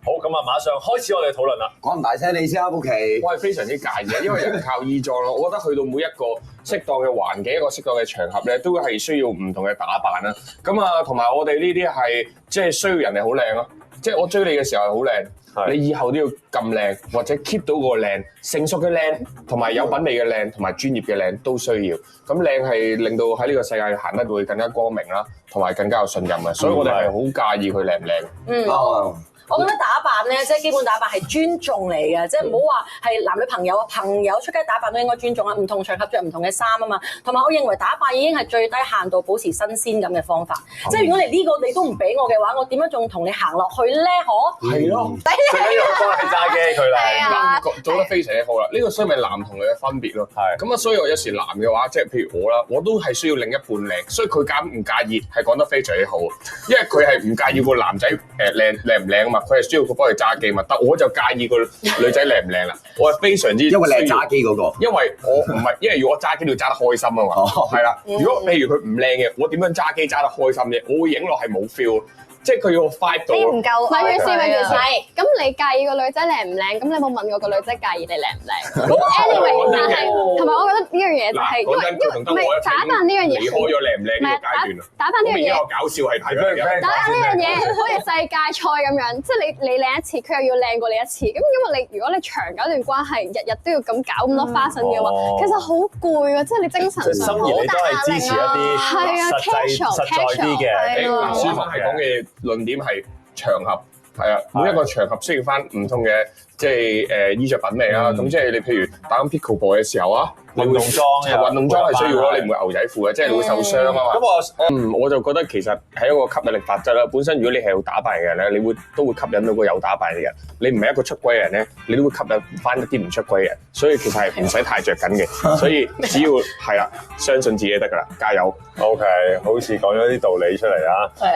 好，咁啊，馬上開始我哋討論啦。講唔大聲你先啊，布奇。我係非常之介意啊，因為人靠衣裝咯。我覺得去到每一個適當嘅環境、一個適當嘅場合咧，都係需要唔同嘅打扮啦。咁啊，同埋我哋呢啲係即係需要人哋好靚咯。即係我追你嘅時候係好靚，你以後都要咁靚，或者 keep 到個靚，成熟嘅靚，同埋有品味嘅靚，同埋專業嘅靚都需要。咁靚係令到喺呢個世界行得會更加光明啦，同埋更加有信任嘅。所以我哋係好介意佢靚唔靚。我覺得打扮咧，即係基本打扮係尊重嚟嘅，即係唔好話係男女朋友啊，朋友出街打扮都應該尊重啊。唔同場合着唔同嘅衫啊嘛。同埋我認為打扮已經係最低限度保持新鮮感嘅方法。即係如果你呢個你都唔俾我嘅話，我點樣仲同你行落去咧？可係咯，最緊要幫你揸機佢啦，做得非常之好啦。呢個所以咪男同女嘅分別咯。係咁啊，所以我有時男嘅話，即係譬如我啦，我都係需要另一半靚，所以佢介唔介意係講得非常之好，因為佢係唔介意個男仔靚唔靚啊嘛。佢係需要佢幫佢揸機嘛，但我就介意個女仔靚唔靚啦。我係非常之因為你係揸機嗰個，因為我唔係，因為如果揸機要揸得開心啊嘛，係啦。如果譬如佢唔靚嘅，我點樣揸機揸得開心啫？我會影落係冇 feel。即係佢要 fight 到，你唔夠。咪住先，咪住先。係。咁你介意個女仔靚唔靚？咁你有冇問過個女仔介意你靚唔靚？咁 anyway，但係同埋我覺得呢樣嘢就係因為打扮呢樣嘢，離開咗靚唔靚呢個階段啦。打扮呢樣嘢，我搞笑係睇嘅。打扮呢樣嘢好似世界賽咁樣，即係你靚一次，佢又要靚過你一次。咁因為如果你長久一段關係，日日都要咁搞咁多花臣嘅話，其實好攰啊！即係你精神上好大壓力啊。實在啲嘅，舒服係講嘅論點係場合，係啊，每一個場合需要翻唔同嘅即係衣着品味啦。咁即係你譬如打緊 pickleball 嘅時候啊，運動裝係需要咯，你唔會牛仔褲嘅，即係你會受傷啊嘛。咁我就覺得其實係一個吸引力法則啦。本身如果你係有打扮嘅人咧，你都會吸引到個有打扮嘅人。你唔係一個出軌嘅人咧，你都會吸引翻一啲唔出軌嘅人。所以其實係唔使太着緊嘅。所以只要係啦，相信自己得㗎啦，加油。OK，好似講咗啲道理出嚟啊。